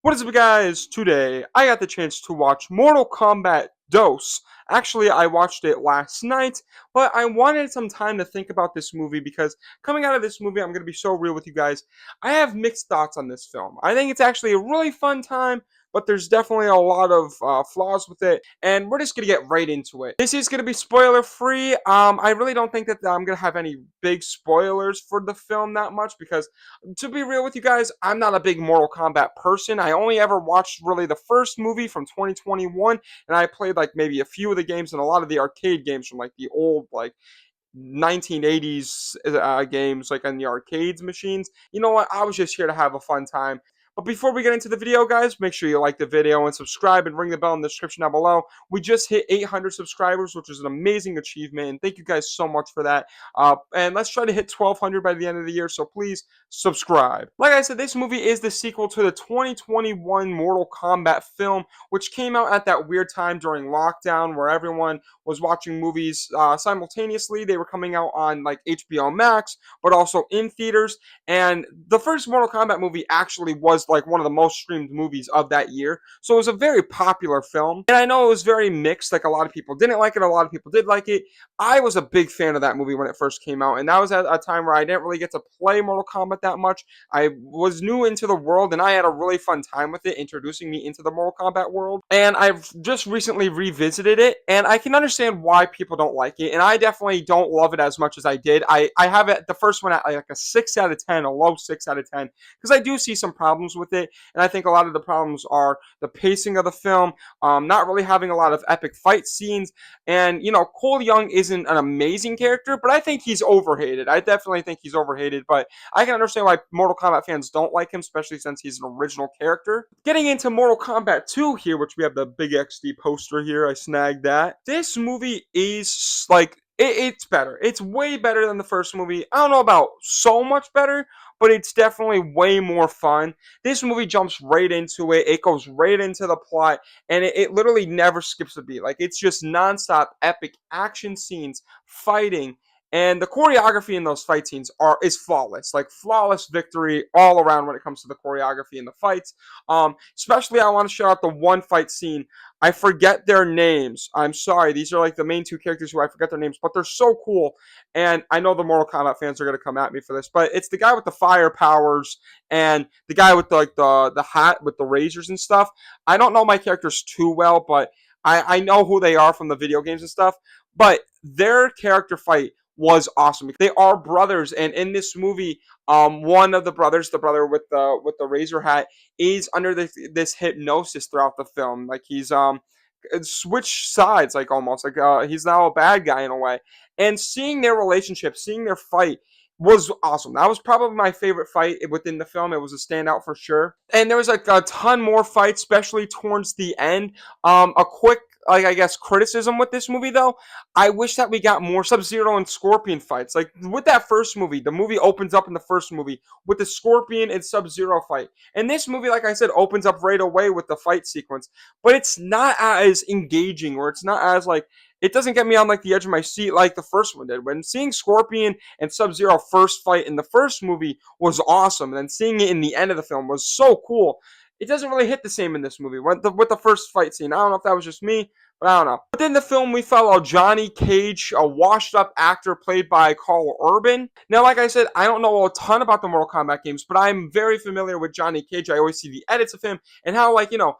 What is up, guys? Today, I got the chance to watch Mortal Kombat Dose. Actually, I watched it last night, but I wanted some time to think about this movie because coming out of this movie, I'm going to be so real with you guys. I have mixed thoughts on this film. I think it's actually a really fun time, but there's definitely a lot of flaws with it, and we're just going to get right into it. This is going to be spoiler free. I really don't think that I'm going to have any big spoilers for the film that much because to be real with you guys, I'm not a big Mortal Kombat person. I only ever watched really the first movie from 2021, and I played like maybe a few of the games and a lot of the arcade games from like the old 1980s games like on the arcades machines. You know what? I was just here to have a fun time. But before we get into the video, guys, make sure you like the video and subscribe and ring the bell in the description down below. We just hit 800 subscribers, which is an amazing achievement, and thank you guys so much for that. And let's try to hit 1,200 by the end of the year, so please subscribe. Like I said, this movie is the sequel to the 2021 Mortal Kombat film, which came out at that weird time during lockdown where everyone was watching movies simultaneously. They were coming out on like HBO Max, but also in theaters. And the first Mortal Kombat movie actually was like one of the most streamed movies of that year. So it was a very popular film. And I know it was very mixed. Like a lot of people didn't like it, a lot of people did like it. I was a big fan of that movie when it first came out. And that was at a time where I didn't really get to play Mortal Kombat that much. I was new into the world and I had a really fun time with it, introducing me into the Mortal Kombat world. And I've just recently revisited it, and I can understand why people don't like it. And I definitely don't love it as much as I did. I have it, the first one, at like a 6 out of 10, a low 6 out of 10, because I do see some problems with it. And I think a lot of the problems are the pacing of the film, not really having a lot of epic fight scenes. And, you know, Cole Young isn't an amazing character, but I think he's overhated. I definitely think he's overhated, but I can understand why Mortal Kombat fans don't like him, especially since he's an original character. Getting into Mortal Kombat 2 here, which we have the big XD poster here, I snagged that. This movie is like, it's better. It's way better than the first movie. I don't know about so much better, but it's definitely way more fun. This movie jumps right into it. It goes right into the plot, and it literally never skips a beat. Like, it's just nonstop epic action scenes, fighting, and the choreography in those fight scenes is flawless. Like, flawless victory all around when it comes to the choreography in the fights. Especially I want to shout out the one fight scene. I forget their names. I'm sorry. These are like the main two characters who I forget their names, but they're so cool. And I know the Mortal Kombat fans are going to come at me for this, but it's the guy with the fire powers and the guy with the hat with the razors and stuff. I don't know my characters too well, but I know who they are from the video games and stuff. But their character fight was awesome. They are brothers, and in this movie, one of the brothers, the brother with the razor hat, is under this hypnosis throughout the film. Like he's switched sides, like almost like he's now a bad guy in a way. And seeing their relationship, seeing their fight was awesome. That was probably my favorite fight within the film. It was a standout for sure. And there was like a ton more fights, especially towards the end. A quick, like, I guess, criticism with this movie though, I wish that we got more Sub-Zero and Scorpion fights. Like with that first movie, the movie opens up in the first movie with the Scorpion and Sub-Zero fight. And this movie, like I said, opens up right away with the fight sequence. But it's not as engaging, or it's not as like, it doesn't get me on like the edge of my seat like the first one did. When seeing Scorpion and Sub-Zero first fight in the first movie was awesome, and then seeing it in the end of the film was so cool. It doesn't really hit the same in this movie with the first fight scene. I don't know if that was just me, but I don't know. Within the film, we follow Johnny Cage, a washed-up actor played by Carl Urban. Now, like I said, I don't know a ton about the Mortal Kombat games, but I'm very familiar with Johnny Cage. I always see the edits of him and how, like, you know,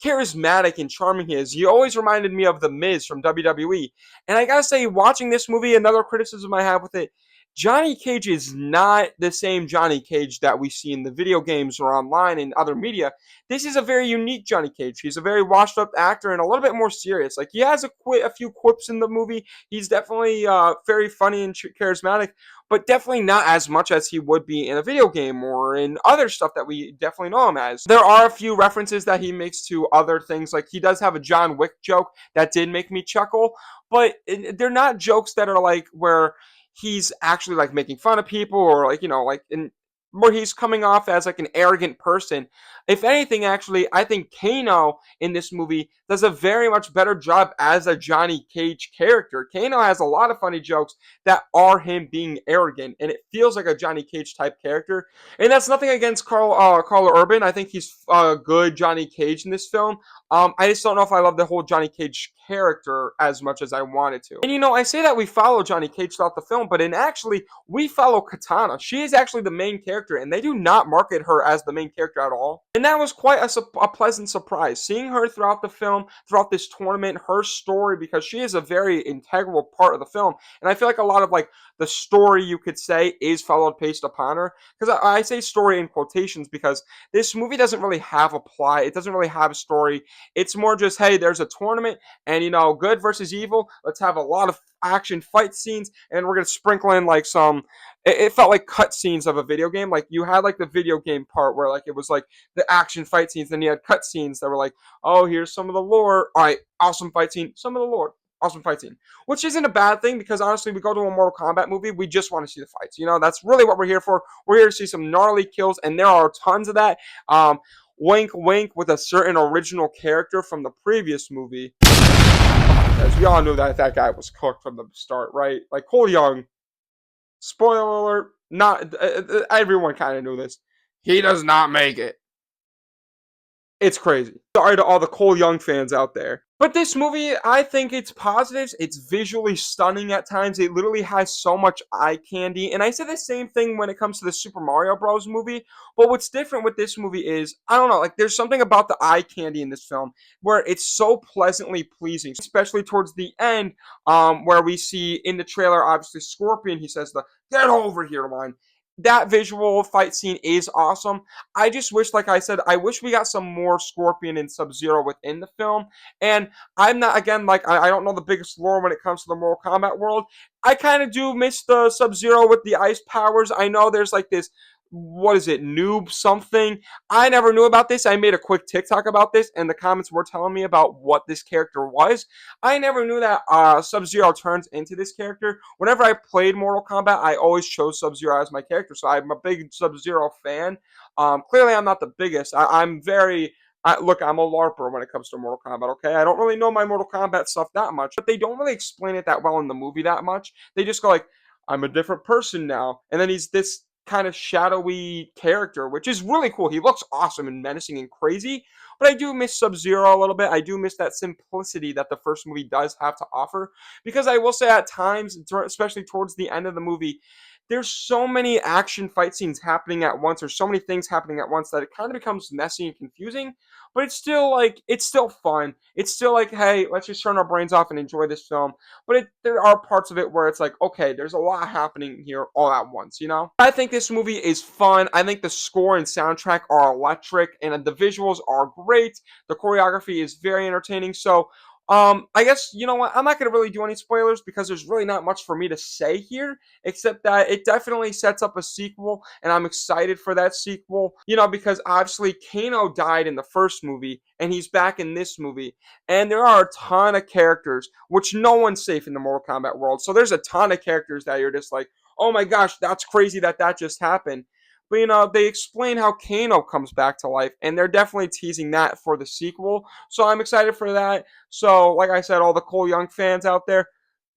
charismatic and charming he is. He always reminded me of The Miz from WWE. And I gotta say, watching this movie, another criticism I have with it, Johnny Cage is not the same Johnny Cage that we see in the video games or online and other media. This is a very unique Johnny Cage. He's a very washed up actor and a little bit more serious. Like, he has a few quips in the movie. He's definitely very funny and charismatic, but definitely not as much as he would be in a video game or in other stuff that we definitely know him as. There are a few references that he makes to other things. Like, he does have a John Wick joke that did make me chuckle, but they're not jokes that are like where he's actually like making fun of people or like, you know, like in where he's coming off as like an arrogant person. If anything, actually, I think Kano in this movie does a very much better job as a Johnny Cage character. Kano has a lot of funny jokes that are him being arrogant, and it feels like a Johnny Cage type character. And that's nothing against Carl Urban. I think he's a good Johnny Cage in this film. I just don't know if I love the whole Johnny Cage character as much as I wanted to. And I say that we follow Johnny Cage throughout the film, but in actually, we follow Katana. She is actually the main character, and they do not market her as the main character at all. And that was quite a pleasant surprise. Seeing her throughout the film, throughout this tournament, her story, because she is a very integral part of the film. And I feel like a lot of like the story, you could say, is followed based upon her. Because I say story in quotations because this movie doesn't really have a plot. It doesn't really have a story. It's more just, hey, there's a tournament, and good versus evil. Let's have a lot of action fight scenes, and we're gonna sprinkle in like some. It felt like cut scenes of a video game. Like you had like the video game part where like it was like the action fight scenes, then you had cut scenes that were like, oh, here's some of the lore. All right, awesome fight scene. Some of the lore. Awesome fight scene, which isn't a bad thing because honestly, we go to a Mortal Kombat movie, we just want to see the fights. That's really what we're here for. We're here to see some gnarly kills, and there are tons of that. Wink, wink, with a certain original character from the previous movie. As we all knew that guy was cooked from the start, right? Like Cole Young. Spoiler alert, not everyone kind of knew this. He does not make it. It's crazy. Sorry to all the Cole Young fans out there. But this movie, I think it's positives. It's visually stunning at times. It literally has so much eye candy. And I say the same thing when it comes to the Super Mario Bros. Movie. But what's different with this movie is, I don't know, like there's something about the eye candy in this film where it's so pleasantly pleasing, especially towards the end, where we see in the trailer, obviously, Scorpion, he says the "get over here" line. That visual fight scene is awesome. I just wish, like I said, I wish we got some more Scorpion and Sub-Zero within the film. And I'm not, again, like, I don't know the biggest lore when it comes to the Mortal Kombat world. I kind of do miss the Sub-Zero with the ice powers. I know there's like this, what is it, noob something. I never knew about this. I made a quick TikTok about this, and the comments were telling me about what this character was. I never knew that Sub-Zero turns into this character. Whenever I played Mortal Kombat, I always chose Sub-Zero as my character, so I'm a big Sub-Zero fan. Clearly, I'm not the biggest. I'm very... look, I'm a LARPer when it comes to Mortal Kombat, okay? I don't really know my Mortal Kombat stuff that much, but they don't really explain it that well in the movie that much. They just go like, I'm a different person now. And then he's this kind of shadowy character, which is really cool. He looks awesome and menacing and crazy, but I do miss Sub-Zero a little bit. I do miss that simplicity that the first movie does have to offer, because I will say at times, especially towards the end of the movie, there's so many action fight scenes happening at once, or so many things happening at once, that it kind of becomes messy and confusing, but it's still like, it's still fun. It's still like, hey, let's just turn our brains off and enjoy this film. But there are parts of it where it's like, okay, there's a lot happening here all at once, I think this movie is fun. I think the score and soundtrack are electric, and the visuals are great. The choreography is very entertaining. So, I guess, you know what, I'm not going to really do any spoilers because there's really not much for me to say here, except that it definitely sets up a sequel, and I'm excited for that sequel, because obviously Kano died in the first movie, and he's back in this movie, and there are a ton of characters, which no one's safe in the Mortal Kombat world, so there's a ton of characters that you're just like, oh my gosh, that's crazy that just happened. But they explain how Kano comes back to life, and they're definitely teasing that for the sequel. So I'm excited for that. So, like I said, all the Cole Young fans out there,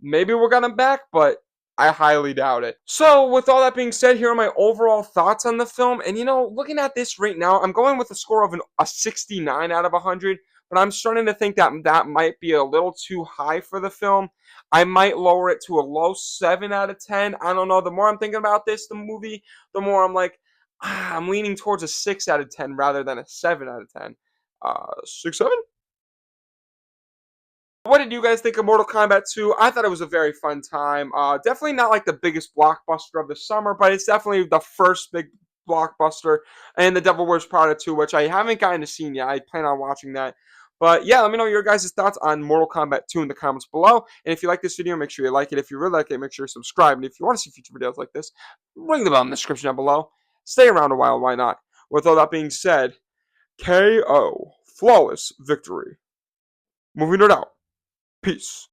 maybe we'll get him back, but I highly doubt it. So, with all that being said, here are my overall thoughts on the film. And looking at this right now, I'm going with a score of a 69 out of 100. But I'm starting to think that might be a little too high for the film. I might lower it to a low 7 out of 10. I don't know. The more I'm thinking about the movie, the more I'm like, I'm leaning towards a 6 out of 10 rather than a 7 out of 10. 6, 7? What did you guys think of Mortal Kombat 2? I thought it was a very fun time. Definitely not like the biggest blockbuster of the summer, but it's definitely the first big blockbuster. And The Devil Wears Prada 2, which I haven't gotten to see yet. I plan on watching that. But yeah, let me know your guys' thoughts on Mortal Kombat 2 in the comments below. And if you like this video, make sure you like it. If you really like it, make sure you subscribe. And if you want to see future videos like this, ring the bell in the description down below. Stay around a while, why not? With all that being said, KO. Flawless victory. Moving it out. Peace.